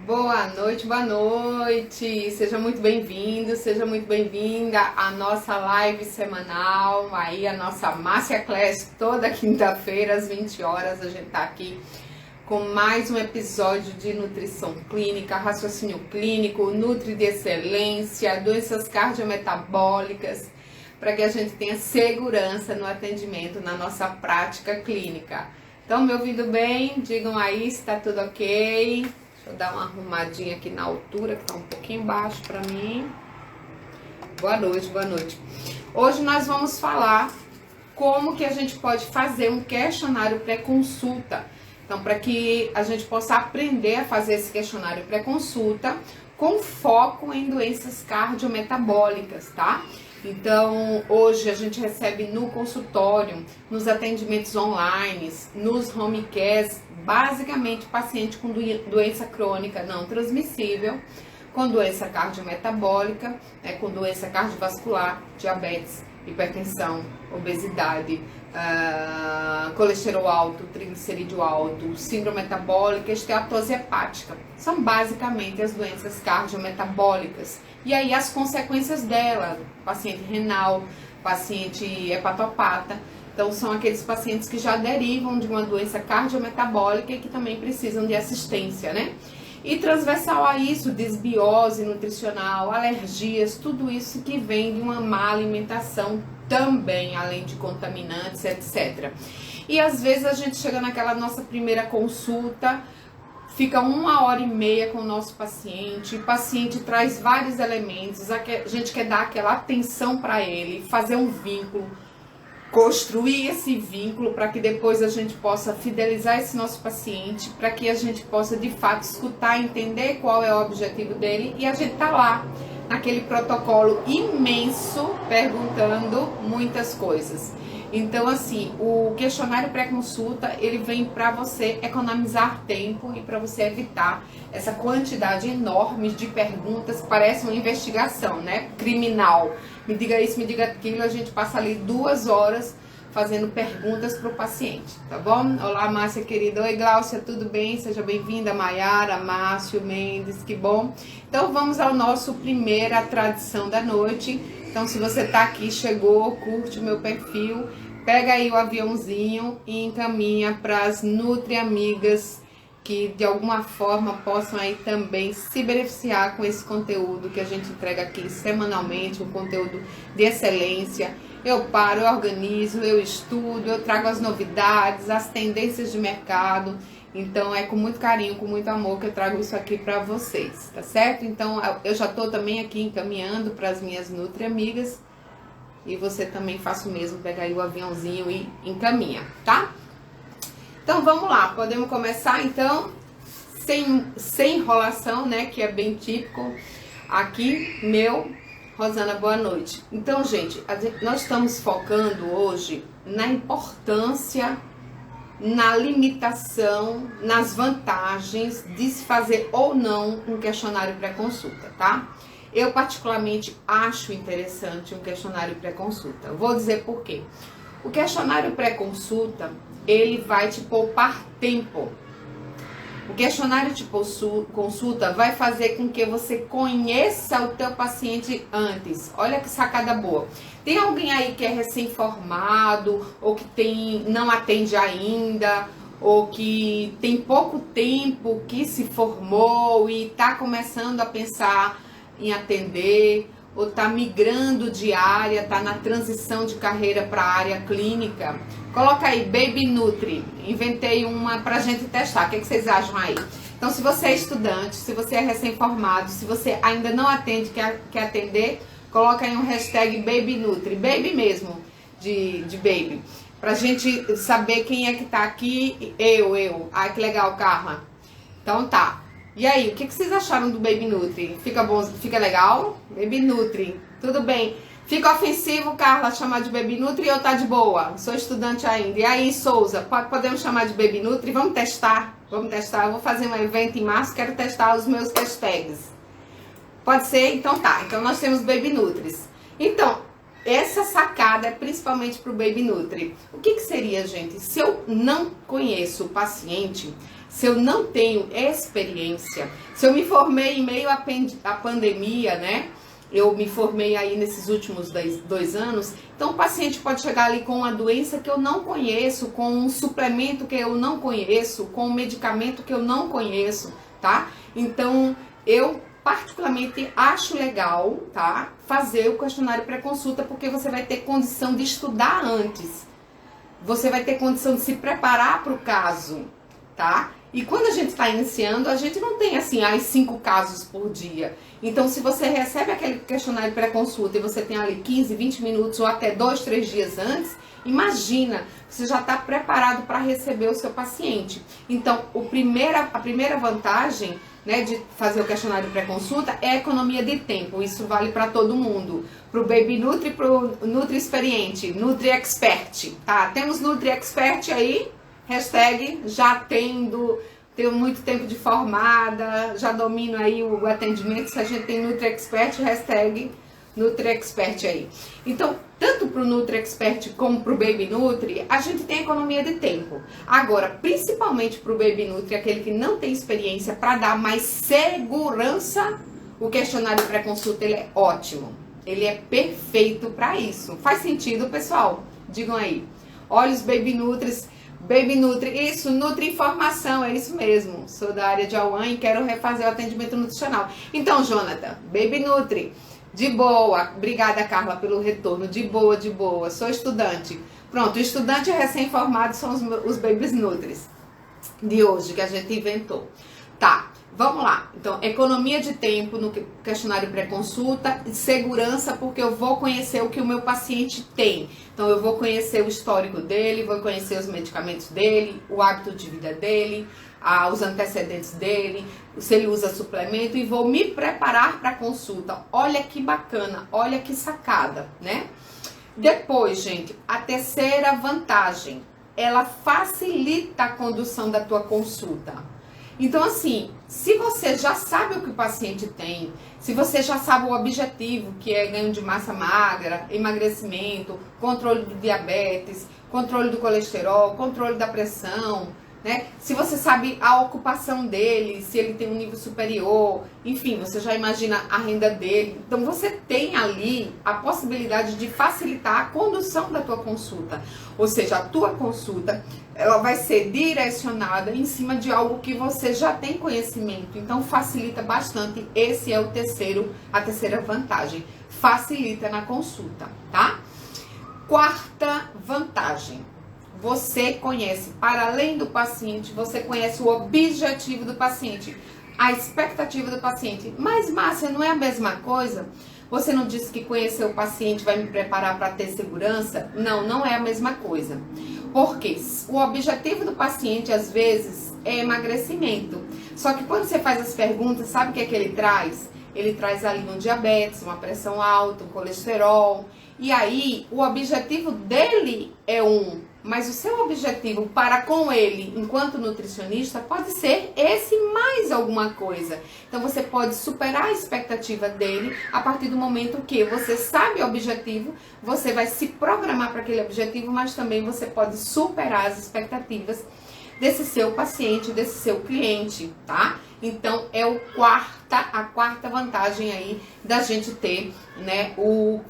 Boa noite, seja muito bem-vindo, seja muito bem-vinda à nossa live semanal, aí a nossa Márcia Class, toda quinta-feira às 20 horas, a gente tá aqui com mais um episódio de nutrição clínica, raciocínio clínico, nutri de excelência, doenças cardiometabólicas, para que a gente tenha segurança no atendimento na nossa prática clínica. Então, me ouvindo bem? Digam aí se tá tudo ok. Vou dar uma arrumadinha aqui na altura, que tá um pouquinho baixo para mim. Boa noite, boa noite. Hoje nós vamos falar como que a gente pode fazer um questionário pré-consulta. Então, para que a gente possa aprender a fazer esse questionário pré-consulta com foco em doenças cardiometabólicas, tá? Então, hoje a gente recebe no consultório, nos atendimentos online, nos home cares, basicamente paciente com doença crônica não transmissível, com doença cardiometabólica, com doença cardiovascular, diabetes, hipertensão, obesidade, colesterol alto, triglicerídeo alto, síndrome metabólica, esteatose hepática. São basicamente as doenças cardiometabólicas. E aí as consequências dela, paciente renal, paciente hepatopata. Então são aqueles pacientes que já derivam de uma doença cardiometabólica e que também precisam de assistência, né? E transversal a isso, desbiose nutricional, alergias, tudo isso que vem de uma má alimentação também, além de contaminantes, etc. E às vezes a gente chega naquela nossa primeira consulta, fica 1h30 com o nosso paciente, o paciente traz vários elementos, a gente quer dar aquela atenção para ele, fazer um vínculo, construir esse vínculo para que depois a gente possa fidelizar esse nosso paciente, para que a gente possa de fato escutar, entender qual é o objetivo dele e a gente tá lá naquele protocolo imenso perguntando muitas coisas. Então assim, o questionário pré-consulta ele vem para você economizar tempo e para você evitar essa quantidade enorme de perguntas, parece uma investigação, né, criminal. Me diga isso, me diga aquilo, a gente passa ali 2 horas fazendo perguntas para o paciente, tá bom? Olá, Márcia querida. Oi, Gláucia, tudo bem? Seja bem-vinda, Maiara, Márcio, Mendes, que bom. Então, vamos ao nosso primeira tradição da noite. Então, se você tá aqui, chegou, curte o meu perfil, pega aí o aviãozinho e encaminha para as Nutri Amigas que de alguma forma possam aí também se beneficiar com esse conteúdo que a gente entrega aqui semanalmente, um conteúdo de excelência. Eu paro, eu organizo, eu estudo, eu trago as novidades, as tendências de mercado. Então é com muito carinho, com muito amor que eu trago isso aqui para vocês, tá certo? Então eu já tô também aqui encaminhando para as minhas Nutri Amigas e você também faça o mesmo, pega aí o aviãozinho e encaminha, tá? Então vamos lá, podemos começar então, sem enrolação, né, que é bem típico aqui, Rosana, boa noite. Então, gente, nós estamos focando hoje na importância, na limitação, nas vantagens de se fazer ou não um questionário pré-consulta, tá? Eu particularmente acho interessante um questionário pré-consulta. Vou dizer por quê. O questionário pré-consulta, ele vai te poupar tempo. O questionário de consulta vai fazer com que você conheça o teu paciente antes. Olha que sacada boa. Tem alguém aí que é recém-formado, ou que não atende ainda, ou que tem pouco tempo que se formou e está começando a pensar em atender, ou está migrando de área, está na transição de carreira para a área clínica. Coloca aí, Baby Nutri. Inventei uma pra gente testar. O que vocês acham aí? Então, se você é estudante, se você é recém-formado, se você ainda não atende, quer atender, coloca aí um hashtag Baby Nutri. Baby mesmo, de baby. Pra gente saber quem é que tá aqui. Eu. Ai, que legal, Karma. Então tá. E aí, o que vocês acharam do Baby Nutri? Fica bom? Fica legal? Baby Nutri. Tudo bem. Fica ofensivo, Carla, chamar de Baby Nutri ou tá de boa? Sou estudante ainda. E aí, Souza, podemos chamar de Baby Nutri? Vamos testar? Vamos testar. Eu vou fazer um evento em março, quero testar os meus hashtags. Pode ser? Então tá. Então nós temos Baby Nutris. Então, essa sacada é principalmente pro Baby Nutri. O que seria, gente? Se eu não conheço o paciente, se eu não tenho experiência, se eu me formei em meio à pandemia, né? Eu me formei aí nesses últimos 2 anos, então o paciente pode chegar ali com uma doença que eu não conheço, com um suplemento que eu não conheço, com um medicamento que eu não conheço, tá? Então, eu particularmente acho legal, tá? Fazer o questionário pré-consulta, porque você vai ter condição de estudar antes. Você vai ter condição de se preparar para o caso, tá? E quando a gente está iniciando, a gente não tem assim, 5 casos por dia. Então, se você recebe aquele questionário pré-consulta e você tem ali 15, 20 minutos ou até 2, 3 dias antes, imagina, você já está preparado para receber o seu paciente. Então, a primeira vantagem, né, de fazer o questionário pré-consulta é a economia de tempo. Isso vale para todo mundo. Para o Baby Nutri, para o Nutri Experiente, Nutri Expert, tá? Temos Nutri Expert aí, hashtag já tenho muito tempo de formada, já domino aí o atendimento. Se a gente tem Nutri Expert, hashtag Nutri Expert aí. Então, tanto para o Nutri Expert como para o Baby Nutri, a gente tem economia de tempo. Agora, principalmente para o Baby Nutri, aquele que não tem experiência, para dar mais segurança, o questionário pré-consulta ele é ótimo. Ele é perfeito para isso. Faz sentido, pessoal? Digam aí. Olha os Baby Nutris. Baby Nutri, isso, Nutri Informação, é isso mesmo. Sou da área de Auã e quero refazer o atendimento nutricional. Então, Jonathan, Baby Nutri, de boa. Obrigada, Carla, pelo retorno. De boa, de boa. Sou estudante. Pronto, estudante recém-formado são os Baby Nutris de hoje, que a gente inventou. Tá, vamos lá. Então, economia de tempo no questionário pré-consulta, segurança, porque eu vou conhecer o que o meu paciente tem. Então, eu vou conhecer o histórico dele, vou conhecer os medicamentos dele, o hábito de vida dele, os antecedentes dele, se ele usa suplemento, e vou me preparar para a consulta. Olha que bacana, olha que sacada, né? Depois, gente, a terceira vantagem, ela facilita a condução da tua consulta. Então, assim, se você já sabe o que o paciente tem, se você já sabe o objetivo, que é ganho de massa magra, emagrecimento, controle do diabetes, controle do colesterol, controle da pressão, né? Se você sabe a ocupação dele, se ele tem um nível superior, enfim, você já imagina a renda dele. Então, você tem ali a possibilidade de facilitar a condução da tua consulta. Ou seja, a tua consulta, ela vai ser direcionada em cima de algo que você já tem conhecimento. Então, facilita bastante. Esse é a terceira vantagem. Facilita na consulta, tá? Quarta vantagem. Você conhece, para além do paciente, você conhece o objetivo do paciente, a expectativa do paciente. Mas, Márcia, não é a mesma coisa? Você não disse que conhecer o paciente vai me preparar para ter segurança? Não, não é a mesma coisa. Porque o objetivo do paciente, às vezes, é emagrecimento. Só que quando você faz as perguntas, sabe o que é que ele traz? Ele traz ali um diabetes, uma pressão alta, um colesterol. E aí, o objetivo dele é mas o seu objetivo para com ele, enquanto nutricionista, pode ser esse mais alguma coisa. Então, você pode superar a expectativa dele a partir do momento que você sabe o objetivo, você vai se programar para aquele objetivo, mas também você pode superar as expectativas desse seu paciente, desse seu cliente, tá? Então, é a quarta vantagem aí da gente ter, né,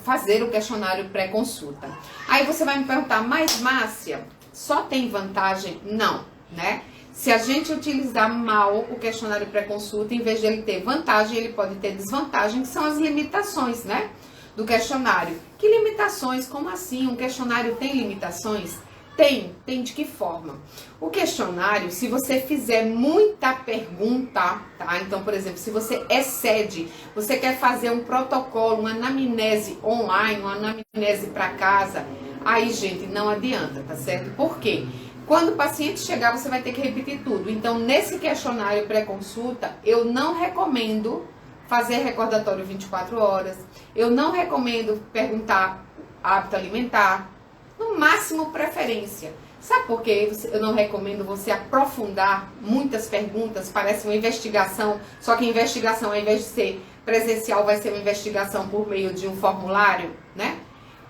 fazer o questionário pré-consulta. Aí você vai me perguntar, mas Márcia, só tem vantagem? Não, né? Se a gente utilizar mal o questionário pré-consulta, em vez de ele ter vantagem, ele pode ter desvantagem, que são as limitações, né, do questionário. Que limitações? Como assim? Um questionário tem limitações? Tem de que forma? O questionário, se você fizer muita pergunta, tá? Então, por exemplo, se você excede, você quer fazer um protocolo, uma anamnese online, uma anamnese para casa, aí, gente, não adianta, tá certo? Por quê? Quando o paciente chegar, você vai ter que repetir tudo. Então, nesse questionário pré-consulta, eu não recomendo fazer recordatório 24 horas, eu não recomendo perguntar hábito alimentar, no máximo preferência. Sabe por que eu não recomendo você aprofundar muitas perguntas? Parece uma investigação, só que a investigação, ao invés de ser presencial, vai ser uma investigação por meio de um formulário, né?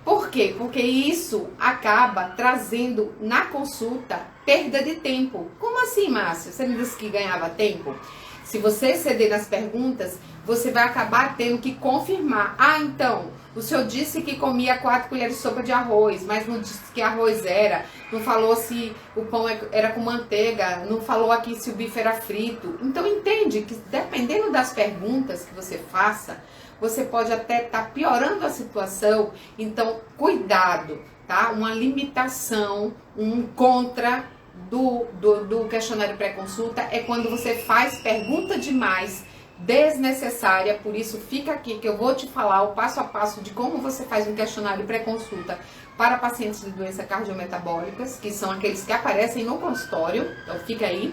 Por Por quê? Porque isso acaba trazendo na consulta perda de tempo. Como assim, Márcia? Você me disse que ganhava tempo? Se você exceder nas perguntas, você vai acabar tendo que confirmar. Ah, então, o senhor disse que comia 4 colheres de sopa de arroz, mas não disse que arroz era, não falou se o pão era com manteiga, não falou aqui se o bife era frito. Então, entende que dependendo das perguntas que você faça, você pode até estar piorando a situação. Então, cuidado, tá? Uma limitação, um contra do questionário pré-consulta é quando você faz pergunta demais, desnecessária. Por isso, fica aqui que eu vou te falar o passo a passo de como você faz um questionário pré-consulta para pacientes de doenças cardiometabólicas, que são aqueles que aparecem no consultório. Então, fica aí.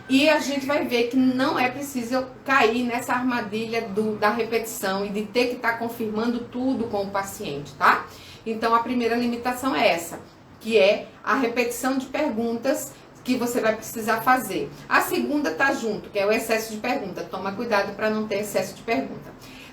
E a gente vai ver que não é preciso cair nessa armadilha da repetição e de ter que estar confirmando tudo com o paciente, tá? Então, a primeira limitação é essa, que é a repetição de perguntas que você vai precisar fazer. A segunda tá junto, que é o excesso de pergunta. Toma cuidado para não ter excesso de pergunta.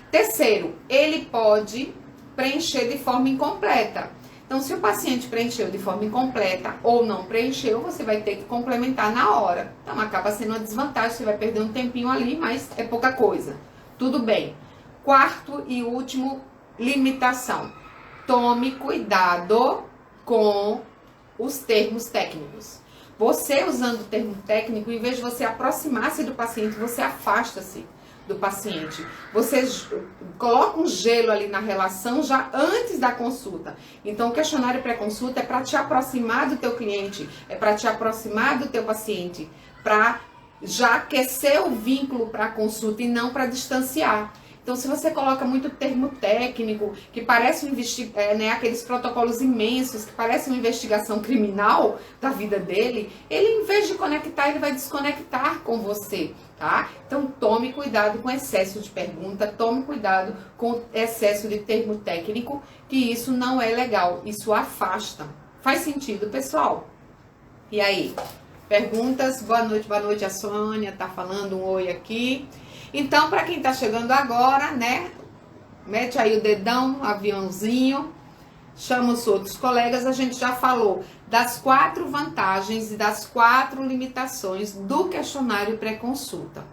Terceiro, ele pode preencher de forma incompleta. Então, se o paciente preencheu de forma incompleta ou não preencheu, você vai ter que complementar na hora. Então, acaba sendo uma desvantagem, você vai perder um tempinho ali, mas é pouca coisa. Tudo bem. Quarto e último, limitação. Tome cuidado com os termos técnicos. Você usando o termo técnico, em vez de você aproximar-se do paciente, você afasta-se do paciente. Você coloca um gelo ali na relação já antes da consulta. Então, o questionário pré-consulta é para te aproximar do teu cliente, é para te aproximar do teu paciente, para já aquecer o vínculo para a consulta e não para distanciar. Então, se você coloca muito termo técnico, que parece aqueles protocolos imensos, que parece uma investigação criminal da vida dele, ele, em vez de conectar, ele vai desconectar com você, tá? Então, tome cuidado com excesso de pergunta, tome cuidado com excesso de termo técnico, que isso não é legal, isso afasta. Faz sentido, pessoal? E aí? Perguntas? Boa noite, a Sônia tá falando um oi aqui. Então, para quem tá chegando agora, né, mete aí o dedão, aviãozinho, chama os outros colegas. A gente já falou das 4 vantagens e das 4 limitações do questionário pré-consulta.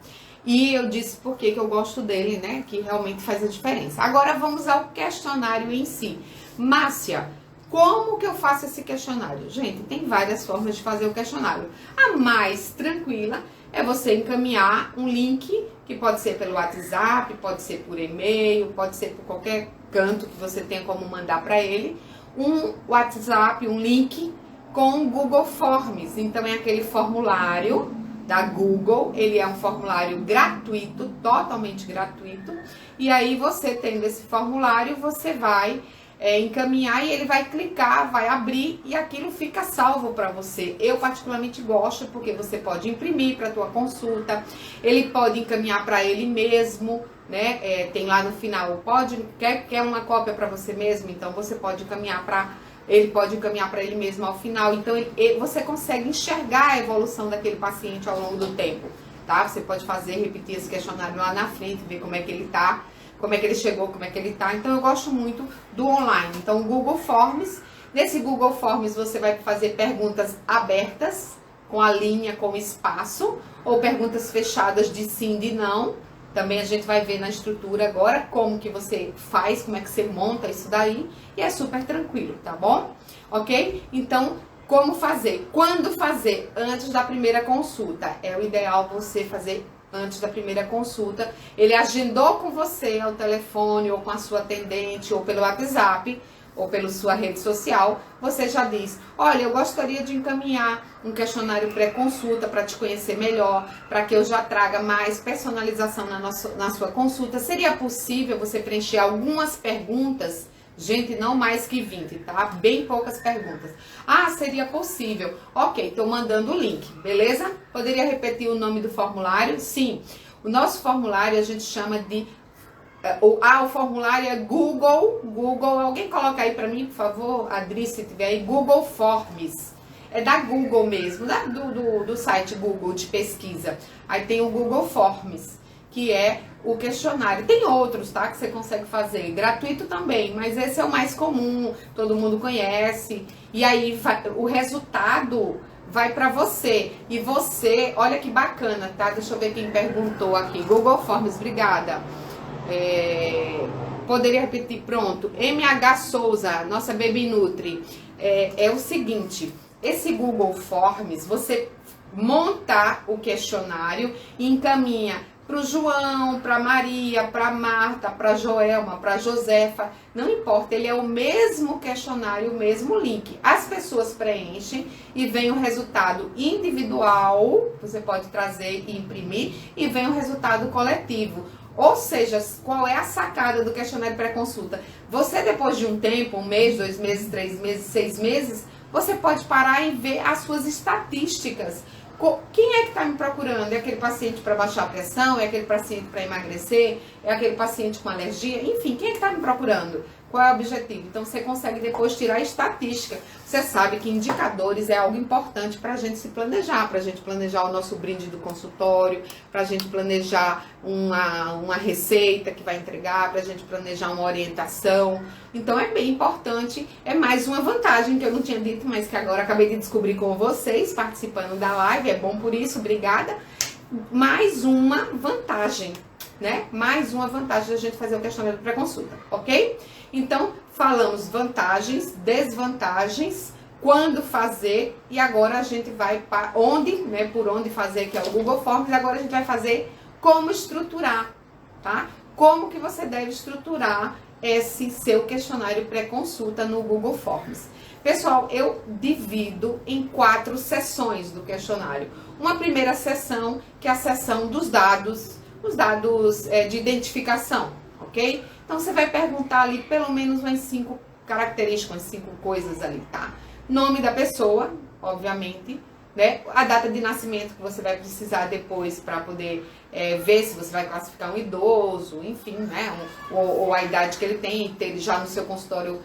E eu disse por que eu gosto dele, né, que realmente faz a diferença. Agora vamos ao questionário em si. Márcia, como que eu faço esse questionário? Gente, tem várias formas de fazer o questionário. A mais tranquila é você encaminhar um link, que pode ser pelo WhatsApp, pode ser por e-mail, pode ser por qualquer canto que você tenha como mandar para ele, um WhatsApp, um link com o Google Forms. Então, é aquele formulário da Google, ele é um formulário gratuito, totalmente gratuito, e aí você tendo esse formulário, você vai encaminhar e ele vai clicar, vai abrir e aquilo fica salvo para você. Eu particularmente gosto porque você pode imprimir para a tua consulta, ele pode encaminhar para ele mesmo, né? Tem lá no final, quer uma cópia para você mesmo, então você pode encaminhar para ele, pode encaminhar para ele mesmo ao final. Então você consegue enxergar a evolução daquele paciente ao longo do tempo, tá? Você pode repetir esse questionário lá na frente, ver como é que ele tá, como é que ele chegou, como é que ele tá. Então, eu gosto muito do online. Então, o Google Forms. Nesse Google Forms, você vai fazer perguntas abertas, com a linha, com espaço, ou perguntas fechadas de sim, de não. Também a gente vai ver na estrutura agora como que você faz, como é que você monta isso daí. E é super tranquilo, tá bom? Ok? Então, como fazer? Quando fazer? Antes da primeira consulta. É o ideal você fazer antes da primeira consulta. Ele agendou com você ao telefone, ou com a sua atendente, ou pelo WhatsApp, ou pela sua rede social. Você já diz: olha, eu gostaria de encaminhar um questionário pré-consulta para te conhecer melhor, para que eu já traga mais personalização na sua consulta. Seria possível você preencher algumas perguntas? Gente, não mais que 20, tá? Bem poucas perguntas. Ah, seria possível. Ok, tô mandando o link, beleza? Poderia repetir o nome do formulário? Sim. O nosso formulário a gente chama de... o formulário é Google. Alguém coloca aí pra mim, por favor? Adri, se tiver aí. Google Forms. É da Google mesmo, do site Google de pesquisa. Aí tem o Google Forms, que é o questionário. Tem outros, tá? Que você consegue fazer, gratuito também, mas esse é o mais comum, todo mundo conhece. E aí o resultado vai para você. E você, olha que bacana, tá? Deixa eu ver quem perguntou aqui. Google Forms, obrigada. Poderia repetir, pronto. MH Souza, nossa Baby Nutri. É o seguinte, esse Google Forms, você monta o questionário e encaminha para o João, para Maria, para Marta, para Joelma, para Josefa, não importa, ele é o mesmo questionário, o mesmo link. As pessoas preenchem e vem o resultado individual, você pode trazer e imprimir, e vem o resultado coletivo. Ou seja, qual é a sacada do questionário pré-consulta? Você, depois de um tempo, 1 mês, 2 meses, 3 meses, 6 meses, você pode parar e ver as suas estatísticas. Quem é que está me procurando? É aquele paciente para baixar a pressão? É aquele paciente para emagrecer? É aquele paciente com alergia? Enfim, quem é que está me procurando? Qual é o objetivo? Então, você consegue depois tirar a estatística. Você sabe que indicadores é algo importante para a gente se planejar, para a gente planejar o nosso brinde do consultório, para a gente planejar uma receita que vai entregar, para a gente planejar uma orientação. Então, é bem importante. É mais uma vantagem que eu não tinha dito, mas que agora acabei de descobrir com vocês, participando da live. É bom por isso, obrigada. Mais uma vantagem, né? Mais uma vantagem da gente fazer o questionário para consulta, ok? Então, falamos vantagens, desvantagens, quando fazer, e agora a gente vai para onde, né? Por onde fazer, que é o Google Forms, e agora a gente vai fazer como estruturar, tá? Como que você deve estruturar esse seu questionário pré-consulta no Google Forms. Pessoal, eu divido em 4 sessões do questionário. Uma primeira sessão, que é a sessão dos dados, os dados de identificação, ok? Então, você vai perguntar ali pelo menos umas 5 características, umas 5 coisas ali, tá? Nome da pessoa, obviamente, né? A data de nascimento que você vai precisar depois para poder ver se você vai classificar um idoso, enfim, né? Ou a idade que ele tem, ter já no seu consultório.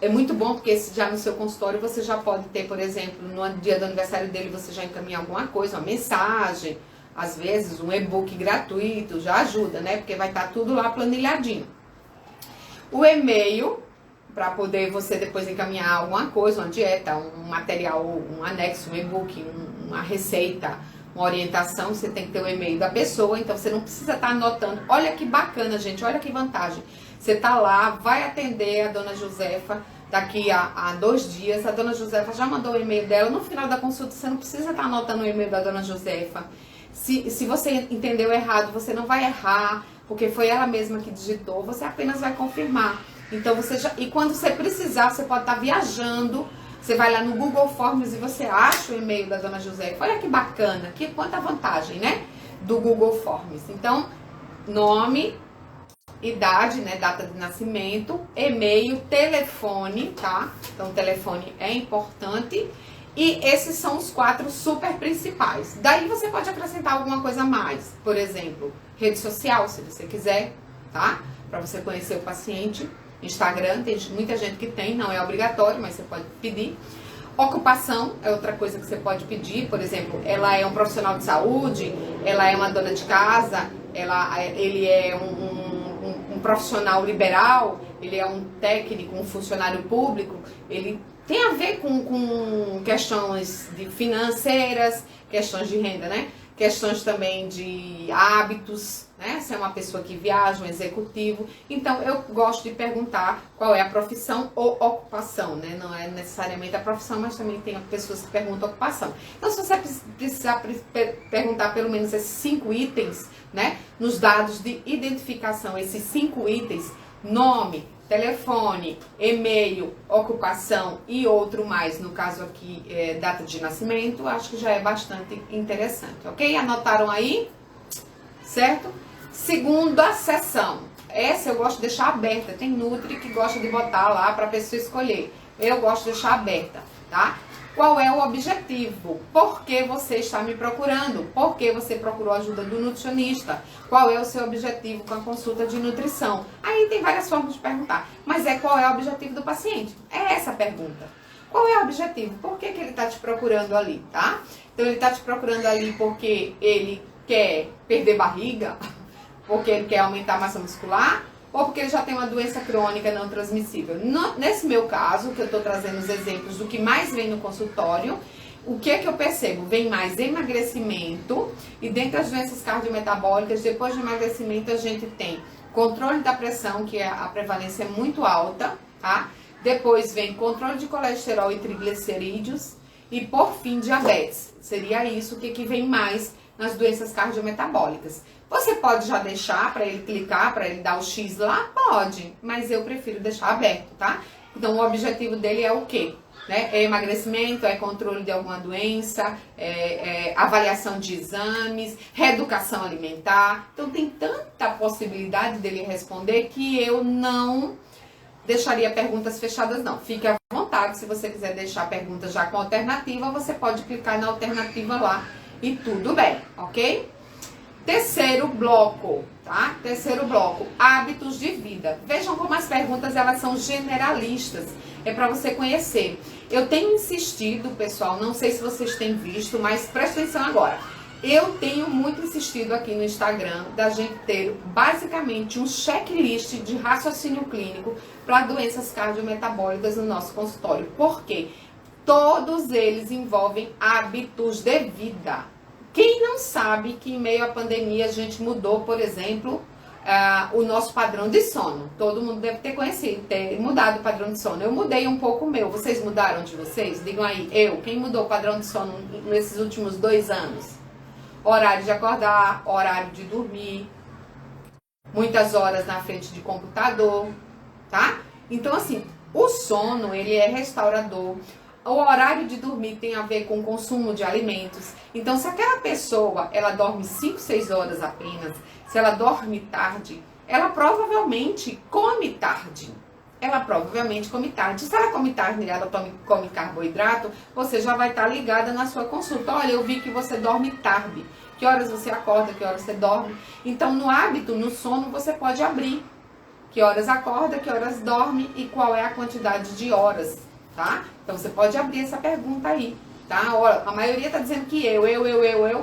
É muito bom porque já no seu consultório você já pode ter, por exemplo, no dia do aniversário dele, você já encaminha alguma coisa, uma mensagem, às vezes um e-book gratuito, já ajuda, né? Porque vai estar tudo lá planilhadinho. O e-mail, para poder você depois encaminhar alguma coisa, uma dieta, um material, um anexo, um e-book, uma receita, uma orientação, você tem que ter o e-mail da pessoa, então você não precisa estar anotando. Olha que bacana, gente, olha que vantagem. Você tá lá, vai atender a dona Josefa daqui a 2 dias, a dona Josefa já mandou o e-mail dela, no final da consulta você não precisa estar anotando o e-mail da dona Josefa. Se você entendeu errado, você não vai errar, porque foi ela mesma que digitou, você apenas vai confirmar. Então, e quando você precisar, você pode estar viajando, você vai lá no Google Forms e você acha o e-mail da dona Josefa. Olha que bacana, quanta vantagem, né? Do Google Forms. Então, nome, idade, né? Data de nascimento, e-mail, telefone, tá? Então, o telefone é importante. E esses são os 4 super principais. Daí você pode acrescentar alguma coisa a mais. Por exemplo, rede social, se você quiser, tá? Para você conhecer o paciente. Instagram, tem muita gente que tem, não é obrigatório, mas você pode pedir. Ocupação é outra coisa que você pode pedir. Por exemplo, ela é um profissional de saúde, ela é uma dona de casa, ele é um profissional liberal, ele é um técnico, um funcionário público, ele tem a ver com questões financeiras, questões de renda, né? Questões também de hábitos, né? Se é uma pessoa que viaja, um executivo. Então, eu gosto de perguntar qual é a profissão ou ocupação, né? Não é necessariamente a profissão, mas também tem pessoas que perguntam ocupação. Então, se você precisar perguntar pelo menos esses 5 itens, né? Nos dados de identificação, esses 5 itens, nome, telefone, e-mail, ocupação e outro mais, no caso aqui, data de nascimento, acho que já é bastante interessante, ok? Anotaram aí? Certo? Segunda sessão. Essa eu gosto de deixar aberta. Tem Nutri que gosta de botar lá para a pessoa escolher. Eu gosto de deixar aberta, tá? Qual é o objetivo? Por que você está me procurando? Por que você procurou a ajuda do nutricionista? Qual é o seu objetivo com a consulta de nutrição? Aí tem várias formas de perguntar. Mas qual é o objetivo do paciente? É essa a pergunta. Qual é o objetivo? Por que ele está te procurando ali, tá? Então ele está te procurando ali porque ele quer perder barriga, porque ele quer aumentar a massa muscular ou porque ele já tem uma doença crônica não transmissível. Nesse meu caso, que eu estou trazendo os exemplos do que mais vem no consultório, o que é que eu percebo? Vem mais emagrecimento, e dentre as doenças cardiometabólicas, depois do emagrecimento a gente tem controle da pressão, que a prevalência é muito alta, tá? Depois vem controle de colesterol e triglicerídeos, e por fim diabetes. Seria isso que vem mais nas doenças cardiometabólicas. Você pode já deixar para ele clicar, para ele dar o X lá? Pode, mas eu prefiro deixar aberto, tá? Então o objetivo dele é o quê? Né? É emagrecimento, é controle de alguma doença, avaliação de exames, reeducação alimentar. Então tem tanta possibilidade dele responder que eu não deixaria perguntas fechadas não. Fique à vontade, se você quiser deixar perguntas já com alternativa, você pode clicar na alternativa lá e tudo bem, ok? Terceiro bloco, tá? Terceiro bloco, hábitos de vida. Vejam como as perguntas, elas são generalistas. É para você conhecer. Eu tenho insistido, pessoal, não sei se vocês têm visto, mas presta atenção agora. Eu tenho muito insistido aqui no Instagram da gente ter basicamente um checklist de raciocínio clínico para doenças cardiometabólicas no nosso consultório. Por quê? Todos eles envolvem hábitos de vida. Quem não sabe que em meio à pandemia a gente mudou, por exemplo, o nosso padrão de sono? Todo mundo deve ter conhecido, ter mudado o padrão de sono. Eu mudei um pouco o meu. Vocês mudaram de vocês? Digam aí, quem mudou o padrão de sono nesses últimos 2 anos? Horário de acordar, horário de dormir, muitas horas na frente de computador, tá? Então, assim, o sono, ele é restaurador. O horário de dormir tem a ver com o consumo de alimentos. Então, se aquela pessoa, ela dorme 5, 6 horas apenas, se ela dorme tarde, ela provavelmente come tarde. Se ela come tarde e ela come carboidrato, você já vai estar ligada na sua consulta. Olha, eu vi que você dorme tarde. Que horas você acorda, que horas você dorme. Então, no hábito, no sono, você pode abrir. Que horas acorda, que horas dorme e qual é a quantidade de horas, tá? Então, você pode abrir essa pergunta aí, tá? Ó, a maioria tá dizendo que eu,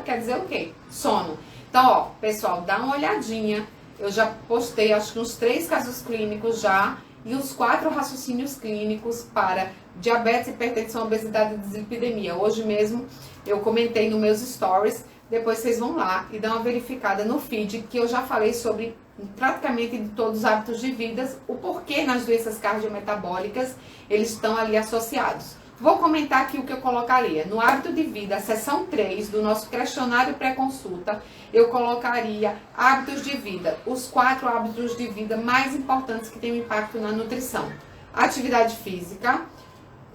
quer dizer o quê? Sono. Então, ó, pessoal, dá uma olhadinha. Eu já postei, acho que uns 3 casos clínicos já, e os 4 raciocínios clínicos para diabetes, hipertensão, obesidade e dislipidemia. Hoje mesmo eu comentei nos meus stories, depois vocês vão lá e dão uma verificada no feed, que eu já falei sobre praticamente de todos os hábitos de vida, o porquê nas doenças cardiometabólicas eles estão ali associados. Vou comentar aqui o que eu colocaria. No hábito de vida, a seção 3 do nosso questionário pré-consulta, eu colocaria hábitos de vida, os 4 hábitos de vida mais importantes que têm um impacto na nutrição. Atividade física,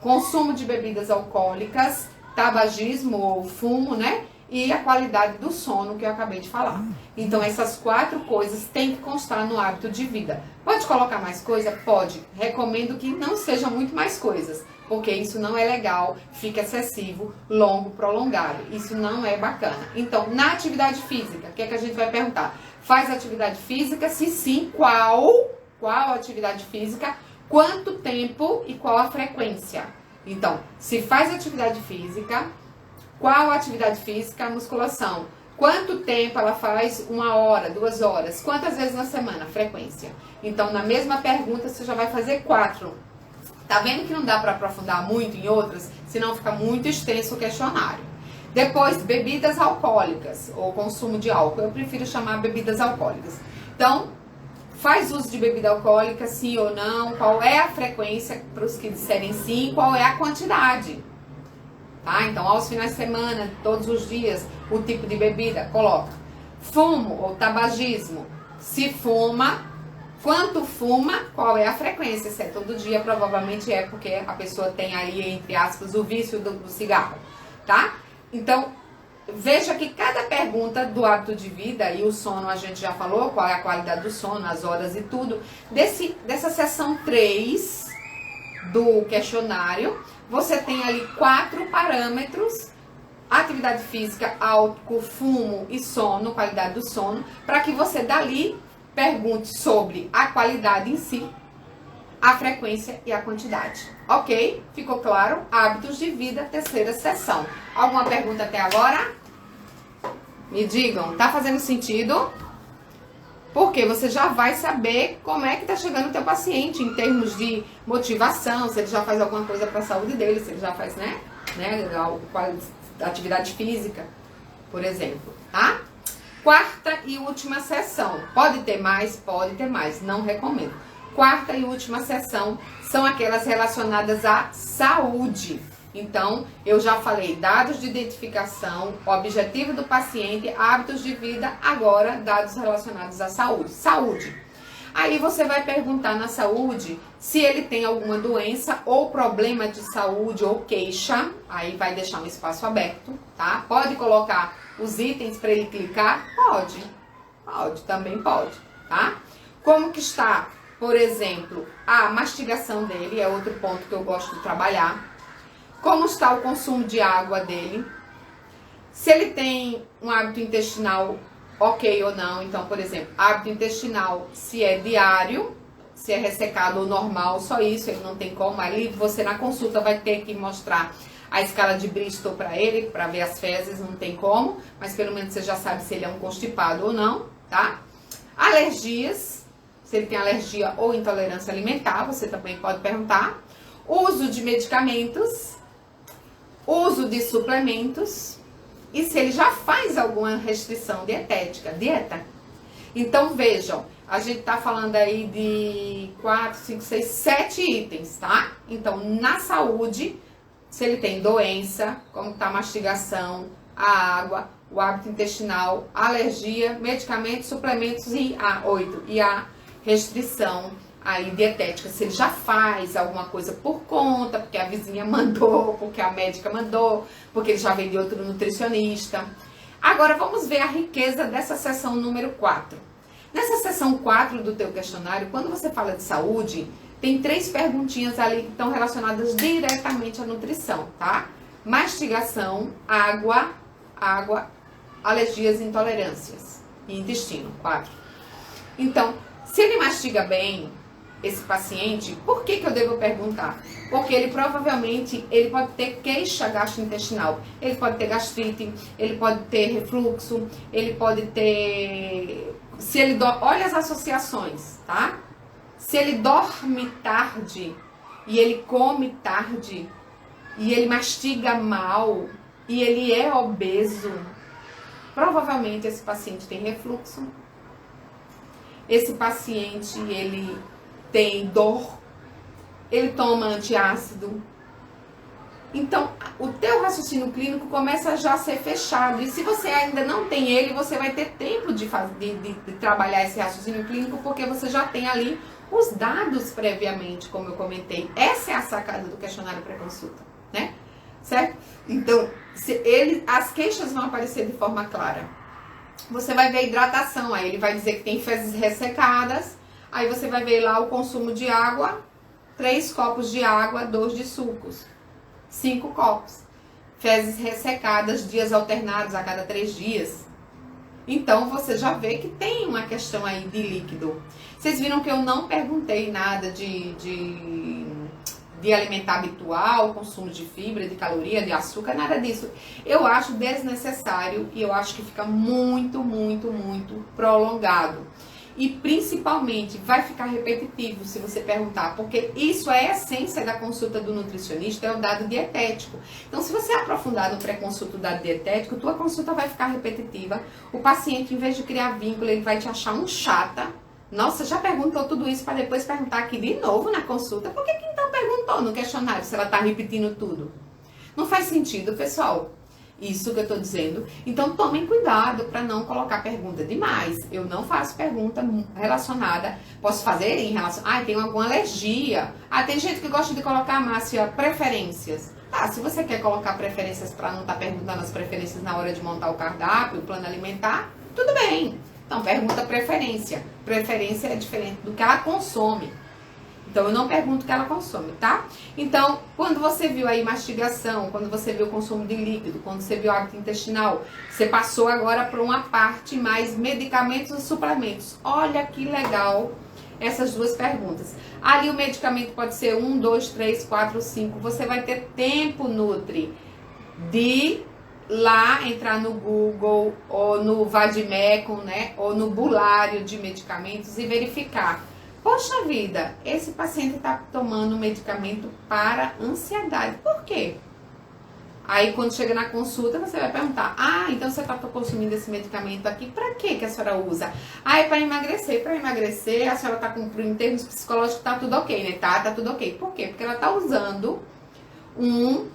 consumo de bebidas alcoólicas, tabagismo ou fumo, né? E a qualidade do sono, que eu acabei de falar. Então, essas 4 coisas têm que constar no hábito de vida. Pode colocar mais coisa? Pode. Recomendo que não sejam muito mais coisas, porque isso não é legal, fica excessivo, longo, prolongado. Isso não é bacana. Então, na atividade física, o que é que a gente vai perguntar? Faz atividade física? Se sim, qual atividade física? Quanto tempo e qual a frequência? Então, se faz atividade física, qual atividade física? Musculação. Quanto tempo ela faz? 1 hora, 2 horas? Quantas vezes na semana? Frequência. Então, na mesma pergunta, você já vai fazer 4. Tá vendo que não dá para aprofundar muito em outras? Senão fica muito extenso o questionário. Depois, bebidas alcoólicas, ou consumo de álcool. Eu prefiro chamar bebidas alcoólicas. Então, faz uso de bebida alcoólica, sim ou não? Qual é a frequência para os que disserem sim? Qual é a quantidade? Tá? Então, aos finais de semana, todos os dias, o tipo de bebida, coloca. Fumo ou tabagismo, se fuma, quanto fuma, qual é a frequência? Se é todo dia, provavelmente é porque a pessoa tem aí, entre aspas, o vício do cigarro, tá? Então, veja que cada pergunta do hábito de vida, e o sono a gente já falou, qual é a qualidade do sono, as horas e tudo, dessa seção 3 do questionário, você tem ali 4 parâmetros: atividade física, álcool, fumo e sono, qualidade do sono, para que você dali pergunte sobre a qualidade em si, a frequência e a quantidade. Ok? Ficou claro? Hábitos de vida, terceira sessão. Alguma pergunta até agora? Me digam, tá fazendo sentido? Porque você já vai saber como é que está chegando o teu paciente em termos de motivação, se ele já faz alguma coisa para a saúde dele, se ele já faz, atividade física, por exemplo, tá? Quarta e última sessão. Pode ter mais, não recomendo. Quarta e última sessão são aquelas relacionadas à saúde. Então, eu já falei dados de identificação, objetivo do paciente, hábitos de vida, agora dados relacionados à saúde. Saúde. Aí você vai perguntar na saúde se ele tem alguma doença ou problema de saúde ou queixa. Aí vai deixar um espaço aberto, tá? Pode colocar os itens para ele clicar? Pode, também pode, tá? Como que está, por exemplo, a mastigação dele, é outro ponto que eu gosto de trabalhar. Como está o consumo de água dele, se ele tem um hábito intestinal ok ou não. Então, por exemplo, hábito intestinal, se é diário, se é ressecado ou normal, só isso, ele não tem como. Ali você na consulta vai ter que mostrar a escala de Bristol para ele, para ver as fezes, não tem como, mas pelo menos você já sabe se ele é um constipado ou não, tá? Alergias, se ele tem alergia ou intolerância alimentar, você também pode perguntar. Uso de medicamentos, uso de suplementos e se ele já faz alguma restrição dietética, dieta. Então vejam, a gente tá falando aí de 4, 5, 6, 7 itens, tá? Então na saúde, se ele tem doença, como tá a mastigação, a água, o hábito intestinal, alergia, medicamentos, suplementos e a 8 e a restrição aí dietética, se ele já faz alguma coisa por conta, porque a vizinha mandou, porque a médica mandou, porque ele já veio de outro nutricionista. Agora vamos ver a riqueza dessa seção número 4. Nessa seção 4 do teu questionário, quando você fala de saúde, tem 3 perguntinhas ali que estão relacionadas diretamente à nutrição, tá? Mastigação, água, alergias e intolerâncias. E intestino, 4. Então, se ele mastiga bem, esse paciente, por que eu devo perguntar? Porque ele provavelmente pode ter queixa gastrointestinal, ele pode ter gastrite, ele pode ter refluxo, ele pode ter... Olha as associações, tá? Se ele dorme tarde e ele come tarde e ele mastiga mal e ele é obeso, provavelmente esse paciente tem refluxo. Esse paciente, ele tem dor, ele toma antiácido. Então, o teu raciocínio clínico começa já a ser fechado. E se você ainda não tem ele, você vai ter tempo de trabalhar esse raciocínio clínico, porque você já tem ali os dados previamente, como eu comentei. Essa é a sacada do questionário pré-consulta, né? Certo? Então, as queixas vão aparecer de forma clara. Você vai ver a hidratação, aí ele vai dizer que tem fezes ressecadas. Aí você vai ver lá o consumo de água, 3 copos de água, 2 de sucos, 5 copos. Fezes ressecadas, dias alternados a cada 3 dias. Então você já vê que tem uma questão aí de líquido. Vocês viram que eu não perguntei nada de alimentar habitual, consumo de fibra, de caloria, de açúcar, nada disso. Eu acho desnecessário e eu acho que fica muito, muito, muito prolongado. E principalmente vai ficar repetitivo se você perguntar, porque isso é a essência da consulta do nutricionista, é o dado dietético. Então, se você aprofundar no pré-consulta do dado dietético, tua consulta vai ficar repetitiva. O paciente, em vez de criar vínculo, ele vai te achar um chata. Nossa, já perguntou tudo isso para depois perguntar aqui de novo na consulta? Por que então perguntou no questionário se ela está repetindo tudo? Não faz sentido, pessoal. Isso que eu tô dizendo. Então, tomem cuidado para não colocar pergunta demais. Eu não faço pergunta relacionada. Posso fazer em relação... tem alguma alergia. Tem gente que gosta de colocar, Márcia, preferências. Tá, se você quer colocar preferências para não estar perguntando as preferências na hora de montar o cardápio, o plano alimentar, tudo bem. Então, pergunta preferência. Preferência é diferente do que ela consome. Então, eu não pergunto o que ela consome, tá? Então, quando você viu aí mastigação, quando você viu o consumo de líquido, quando você viu o hábito intestinal, você passou agora para uma parte mais medicamentos e suplementos. Olha que legal essas 2 perguntas. Ali o medicamento pode ser 1, 2, 3, 4, 5. Você vai ter tempo, Nutri, de lá entrar no Google ou no Vademecum, né, ou no bulário de medicamentos e verificar. Poxa vida, esse paciente está tomando medicamento para ansiedade. Por quê? Aí quando chega na consulta você vai perguntar: ah, então você está consumindo esse medicamento aqui, para que a senhora usa? Ah, é para emagrecer. Para emagrecer a senhora está com, em termos psicológicos, tá tudo ok, né? Tá tudo ok. Por quê? Porque ela está usando um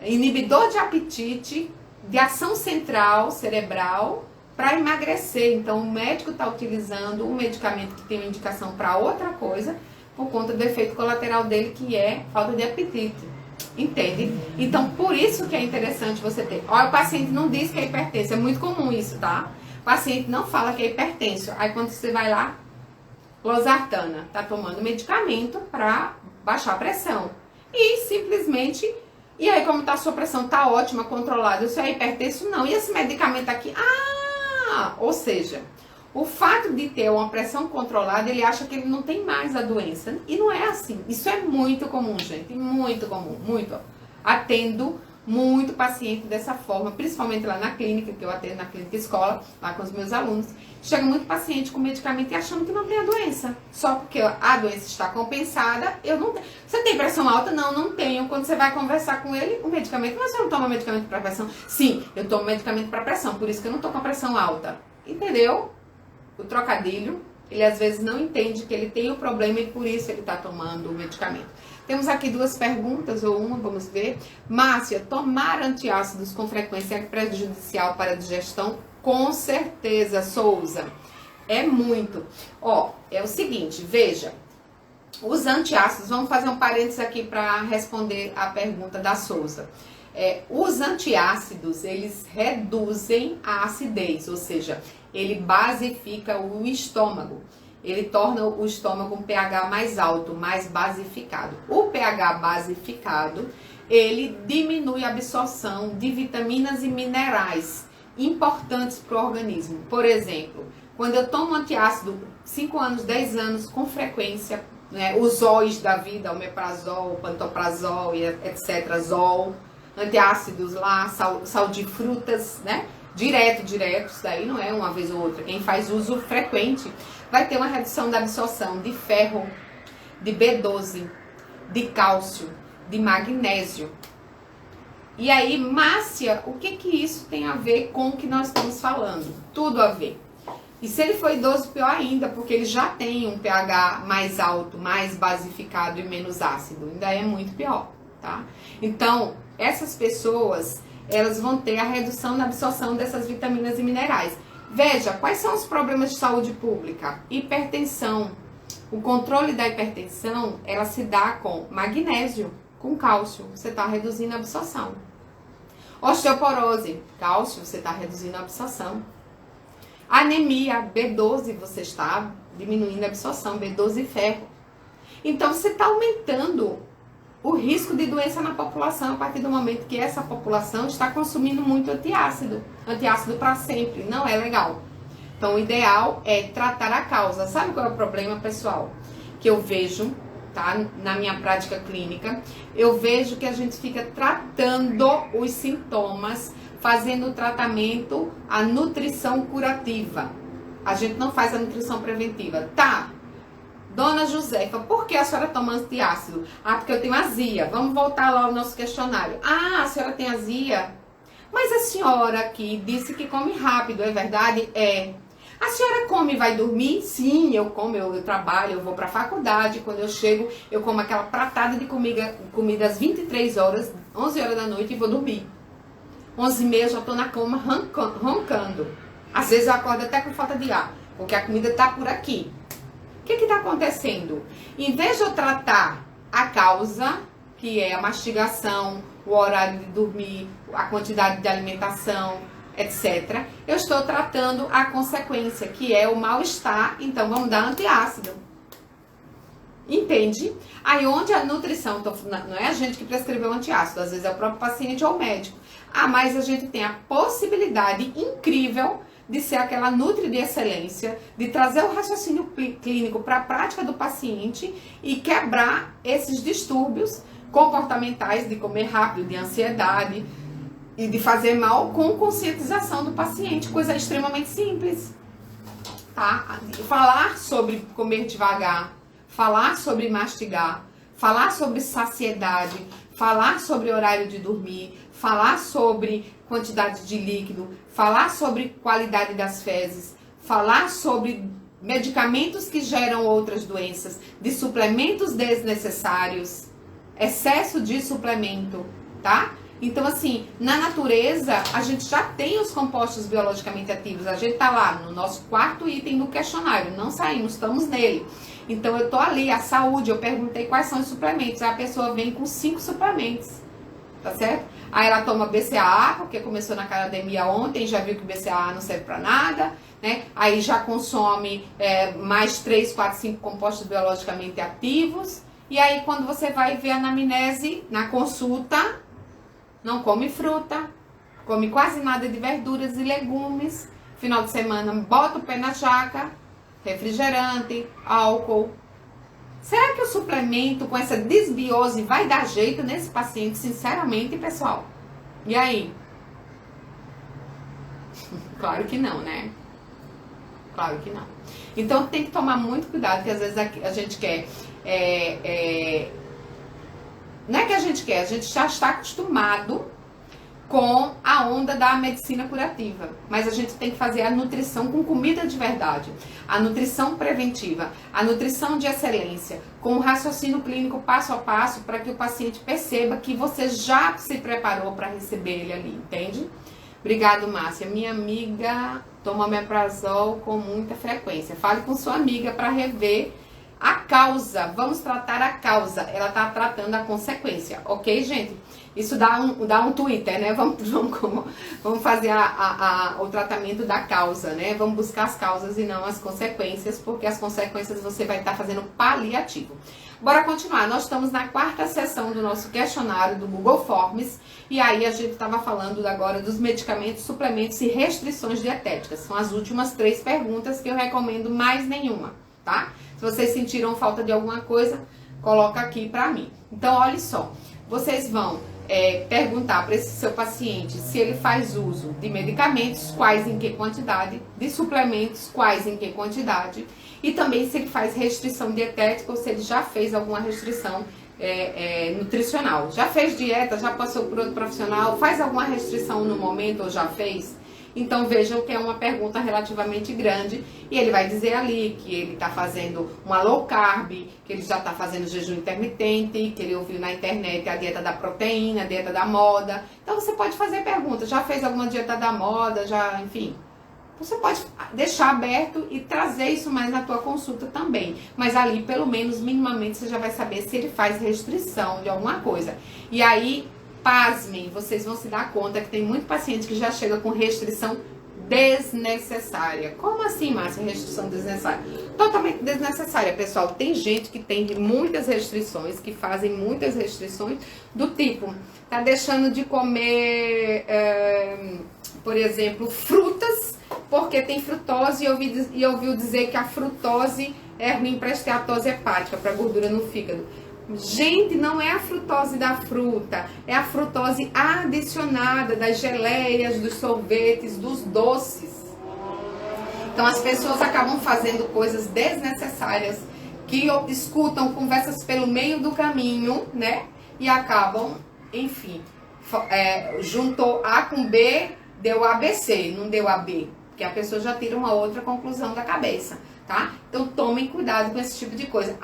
inibidor de apetite de ação central cerebral para emagrecer. Então o médico está utilizando um medicamento que tem uma indicação para outra coisa por conta do efeito colateral dele, que é falta de apetite. Entende? Então, por isso que é interessante você ter. Olha, o paciente não diz que é hipertenso. É muito comum isso, tá? O paciente não fala que é hipertenso. Aí, quando você vai lá, losartana, tá tomando medicamento para baixar a pressão. E simplesmente... E aí, como tá a sua pressão? Tá ótima, controlada. Você é hipertenso? Não. E esse medicamento aqui? Ah! Ou seja... O fato de ter uma pressão controlada, ele acha que ele não tem mais a doença. E não é assim. Isso é muito comum, gente. Muito comum. Muito. Atendo muito paciente dessa forma, principalmente lá na clínica, que eu atendo na clínica escola, lá com os meus alunos. Chega muito paciente com medicamento e achando que não tem a doença. Só porque a doença está compensada, eu não tenho. Você tem pressão alta? Não, não tenho. Quando você vai conversar com ele, o medicamento, mas você não toma medicamento para pressão? Sim, eu tomo medicamento para pressão, por isso que eu não estou com a pressão alta. Entendeu? O trocadilho, ele às vezes não entende que ele tem o problema e por isso ele está tomando o medicamento. Temos aqui duas perguntas, ou uma, vamos ver. Márcia, tomar antiácidos com frequência é prejudicial para a digestão? Com certeza, Souza. É muito. Ó, é o seguinte, veja. Os antiácidos, vamos fazer um parênteses aqui para responder a pergunta da Souza. Os antiácidos, eles reduzem a acidez, ou seja, ele basifica o estômago. Ele torna o estômago um pH mais alto, mais basificado. O pH basificado, ele diminui a absorção de vitaminas e minerais importantes para o organismo. Por exemplo, quando eu tomo antiácido 5 anos, 10 anos com frequência, né, os óis da vida, omeprazol, pantoprazol, etc., zol, antiácidos lá, sal de frutas, né? Direto, isso daí não é uma vez ou outra. Quem faz uso frequente vai ter uma redução da absorção de ferro, de B12, de cálcio, de magnésio. E aí, Márcia, o que isso tem a ver com o que nós estamos falando? Tudo a ver. E se ele for idoso, pior ainda, porque ele já tem um pH mais alto, mais basificado e menos ácido. Ainda é muito pior, tá? Então, essas pessoas, elas vão ter a redução na absorção dessas vitaminas e minerais. Veja, quais são os problemas de saúde pública? Hipertensão. O controle da hipertensão, ela se dá com magnésio, com cálcio. Você está reduzindo a absorção. Osteoporose, cálcio, você está reduzindo a absorção. Anemia, B12, você está diminuindo a absorção, B12 e ferro. Então, você está aumentando o risco de doença na população a partir do momento que essa população está consumindo muito antiácido. Antiácido para sempre, não é legal. Então, o ideal é tratar a causa. Sabe qual é o problema, pessoal? Que eu vejo, tá? Na minha prática clínica, eu vejo que a gente fica tratando os sintomas, fazendo o tratamento, a nutrição curativa. A gente não faz a nutrição preventiva. Tá? Dona Josefa, por que a senhora toma antiácido? Ah, porque eu tenho azia. Vamos voltar lá ao nosso questionário. Ah, a senhora tem azia? Mas a senhora aqui disse que come rápido, é verdade? É. A senhora come e vai dormir? Sim, eu como, eu trabalho, eu vou para a faculdade. Quando eu chego, eu como aquela pratada de comida às 23 horas, 11 horas da noite e vou dormir. 11h30 eu já estou na cama roncando. Às vezes eu acordo até com falta de ar, porque a comida está por aqui. O que está acontecendo? Em vez de eu tratar a causa, que é a mastigação, o horário de dormir, a quantidade de alimentação, etc., eu estou tratando a consequência, que é o mal-estar. Então, vamos dar antiácido. Entende? Aí, onde a nutrição, não é a gente que prescreveu antiácido, às vezes é o próprio paciente ou o médico. Ah, mas a gente tem a possibilidade incrível de ser aquela nutri de excelência, de trazer o raciocínio clínico para a prática do paciente e quebrar esses distúrbios comportamentais de comer rápido, de ansiedade, e de fazer mal com conscientização do paciente, coisa extremamente simples, tá? Falar sobre comer devagar, falar sobre mastigar, falar sobre saciedade, falar sobre horário de dormir, falar sobre quantidade de líquido, falar sobre qualidade das fezes, falar sobre medicamentos que geram outras doenças, de suplementos desnecessários, excesso de suplemento, tá? Então, assim, na natureza, a gente já tem os compostos biologicamente ativos. A gente tá lá no nosso quarto item do questionário. Não saímos, estamos nele. Então, eu tô ali, a saúde, eu perguntei quais são os suplementos. A pessoa vem com 5 suplementos, tá certo? Aí ela toma BCAA, porque começou na academia ontem, já viu que o BCAA não serve pra nada, né? Aí já consome mais 3, 4, 5 compostos biologicamente ativos. E aí, quando você vai ver a anamnese na consulta, não come fruta, come quase nada de verduras e legumes. Final de semana, bota o pé na jaca, refrigerante, álcool. Será que o suplemento com essa desbiose vai dar jeito nesse paciente, sinceramente, pessoal? E aí? Claro que não, né? Claro que não. Então tem que tomar muito cuidado, porque às vezes a gente quer... Não é que a gente quer, a gente já está acostumado com a onda da medicina curativa. Mas a gente tem que fazer a nutrição com comida de verdade. A nutrição preventiva, a nutrição de excelência, com o raciocínio clínico passo a passo, para que o paciente perceba que você já se preparou para receber ele ali, entende? Obrigado, Márcia. Minha amiga toma omeprazol com muita frequência. Fale com sua amiga para rever a causa. Vamos tratar a causa. Ela está tratando a consequência, ok, gente? Isso dá um Twitter, né? Vamos fazer o tratamento da causa, né? Vamos buscar as causas e não as consequências, porque as consequências você vai estar fazendo paliativo. Bora continuar. Nós estamos na 4ª sessão do nosso questionário do Google Forms. E aí a gente estava falando agora dos medicamentos, suplementos e restrições dietéticas. São as últimas 3 perguntas que eu recomendo mais nenhuma, tá? Se vocês sentiram falta de alguma coisa, coloca aqui pra mim. Então, olha só. Vocês vão perguntar para esse seu paciente se ele faz uso de medicamentos, quais em que quantidade, de suplementos, quais em que quantidade, e também se ele faz restrição dietética ou se ele já fez alguma restrição nutricional. Já fez dieta, já passou por outro profissional, faz alguma restrição no momento ou já fez? Então vejam que é uma pergunta relativamente grande e ele vai dizer ali que ele está fazendo uma low carb, que ele já está fazendo jejum intermitente, que ele ouviu na internet a dieta da proteína, a dieta da moda. Então você pode fazer perguntas, já fez alguma dieta da moda, já, enfim. Você pode deixar aberto e trazer isso mais na tua consulta também. Mas ali, pelo menos, minimamente, você já vai saber se ele faz restrição de alguma coisa. E aí, pasmem, vocês vão se dar conta que tem muito paciente que já chega com restrição desnecessária. Como assim, Márcia, restrição desnecessária? Totalmente desnecessária, pessoal. Tem gente que tem muitas restrições, que fazem muitas restrições do tipo, tá deixando de comer, por exemplo, frutas, porque tem frutose e ouviu dizer que a frutose é ruim para esteatose hepática, para gordura no fígado. Gente, não é a frutose da fruta, é a frutose adicionada das geleias, dos sorvetes, dos doces. Então as pessoas acabam fazendo coisas desnecessárias, que escutam conversas pelo meio do caminho, né? E acabam, enfim, juntou A com B, deu ABC, não deu AB, porque a pessoa já tira uma outra conclusão da cabeça. Tá? Então tomem cuidado com esse tipo de coisa.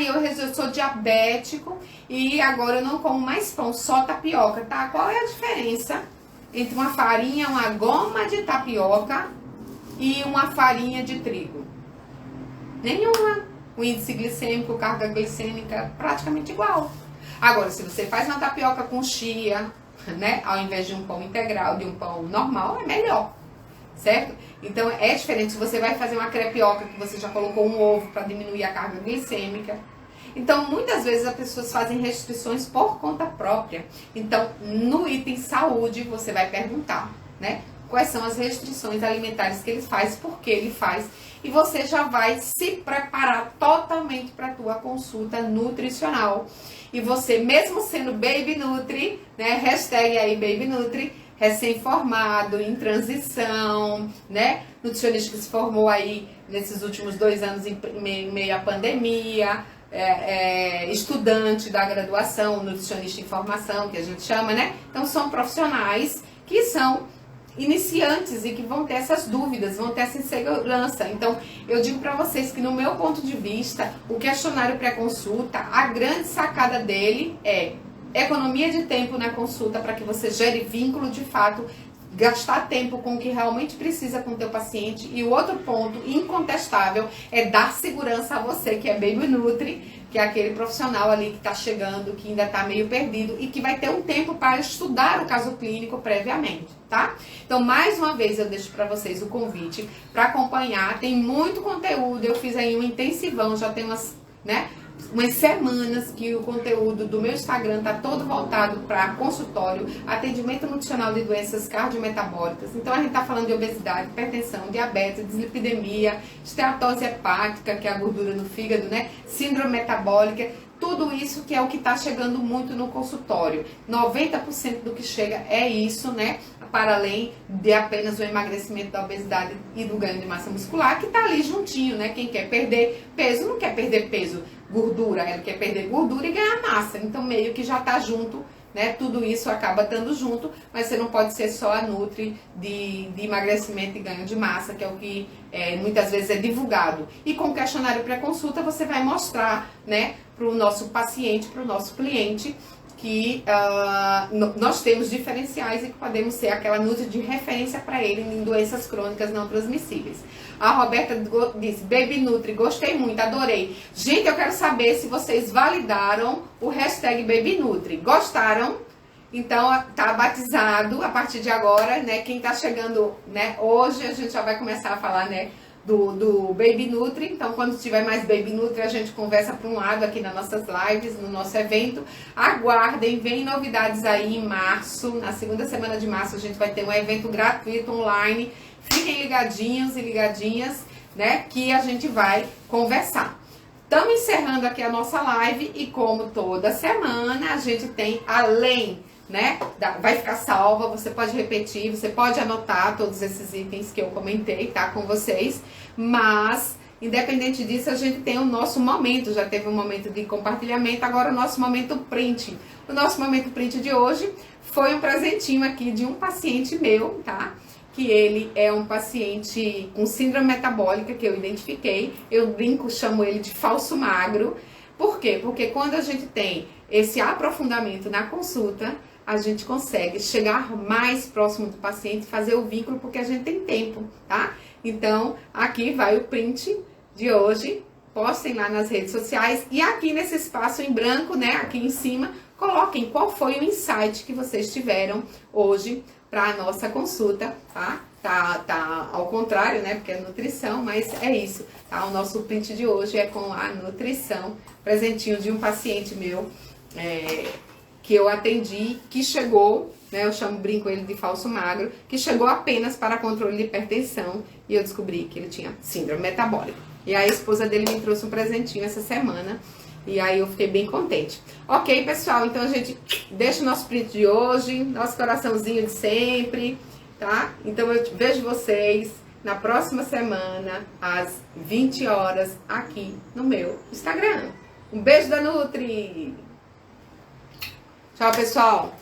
Eu sou diabético e agora eu não como mais pão, só tapioca, tá? Qual é a diferença entre uma farinha, uma goma de tapioca e uma farinha de trigo? Nenhuma. O índice glicêmico, carga glicêmica, praticamente igual. Agora, se você faz uma tapioca com chia, né, ao invés de um pão integral, de um pão normal, é melhor. Certo? Então é diferente se você vai fazer uma crepioca que você já colocou um ovo para diminuir a carga glicêmica. Então muitas vezes as pessoas fazem restrições por conta própria. Então no item saúde você vai perguntar, né? Quais são as restrições alimentares que ele faz, por que ele faz. E você já vai se preparar totalmente para a tua consulta nutricional. E você, mesmo sendo Baby Nutri, né? Hashtag aí Baby Nutri, recém-formado, em transição, né? Nutricionista que se formou aí nesses últimos 2 anos em meio à pandemia, estudante da graduação, nutricionista em formação, que a gente chama, né? Então são profissionais que são iniciantes e que vão ter essas dúvidas, vão ter essa insegurança. Então, eu digo para vocês que no meu ponto de vista, o questionário pré-consulta, a grande sacada dele é economia de tempo na consulta para que você gere vínculo de fato, gastar tempo com o que realmente precisa com o teu paciente. E o outro ponto incontestável é dar segurança a você que é Baby Nutri, que é aquele profissional ali que está chegando, que ainda está meio perdido e que vai ter um tempo para estudar o caso clínico previamente, tá? Então, mais uma vez, eu deixo para vocês o convite para acompanhar. Tem muito conteúdo, eu fiz aí um intensivão, já tem umas semanas que o conteúdo do meu Instagram está todo voltado para consultório, atendimento nutricional de doenças cardiometabólicas. Então a gente está falando de obesidade, hipertensão, diabetes, dislipidemia, esteatose hepática, que é a gordura no fígado, né? Síndrome metabólica, tudo isso que é o que está chegando muito no consultório. 90% do que chega é isso, né? Para além de apenas o emagrecimento da obesidade e do ganho de massa muscular, que está ali juntinho, né? Quem quer perder peso não quer perder peso, gordura, ela quer perder gordura e ganhar massa. Então meio que já está junto, né? Tudo isso acaba estando junto, mas você não pode ser só a Nutri de emagrecimento e ganho de massa, que é o que muitas vezes é divulgado. E com o questionário pré-consulta você vai mostrar, né, para o nosso paciente, para o nosso cliente, que nós temos diferenciais e que podemos ser aquela Nutri de referência para ele em doenças crônicas não transmissíveis. A Roberta disse, Baby Nutri, gostei muito, adorei. Gente, eu quero saber se vocês validaram o hashtag Baby Nutri. Gostaram? Então, tá batizado a partir de agora, né? Quem tá chegando, né? Hoje a gente já vai começar a falar, né? Do Baby Nutri. Então, quando tiver mais Baby Nutri, a gente conversa para um lado aqui nas nossas lives, no nosso evento. Aguardem, vem novidades aí em março. Na segunda semana de março, a gente vai ter um evento gratuito online. Fiquem ligadinhos e ligadinhas, né? Que a gente vai conversar. Estamos encerrando aqui a nossa live e como toda semana, a gente tem além, né? Vai ficar salva, você pode repetir, você pode anotar todos esses itens que eu comentei, tá? Com vocês, mas independente disso, a gente tem o nosso momento, já teve um momento de compartilhamento, agora o nosso momento print. O nosso momento print de hoje foi um presentinho aqui de um paciente meu, tá? Que ele é um paciente com síndrome metabólica, que eu identifiquei, eu brinco, chamo ele de falso magro. Por quê? Porque quando a gente tem esse aprofundamento na consulta, a gente consegue chegar mais próximo do paciente, fazer o vínculo, porque a gente tem tempo, tá? Então, aqui vai o print de hoje, postem lá nas redes sociais, e aqui nesse espaço em branco, né, aqui em cima, coloquem qual foi o insight que vocês tiveram hoje para a nossa consulta, tá? Tá ao contrário, né? Porque é nutrição, mas é isso, tá? O nosso print de hoje é com a nutrição, presentinho de um paciente meu, que eu atendi, que chegou, né? Eu brinco ele de falso magro, que chegou apenas para controle de hipertensão e eu descobri que ele tinha síndrome metabólica. E a esposa dele me trouxe um presentinho essa semana. E aí eu fiquei bem contente. Ok, pessoal, então a gente deixa o nosso print de hoje, nosso coraçãozinho de sempre, tá? Então eu vejo vocês na próxima semana, às 20 horas, aqui no meu Instagram. Um beijo da Nutri! Tchau, pessoal!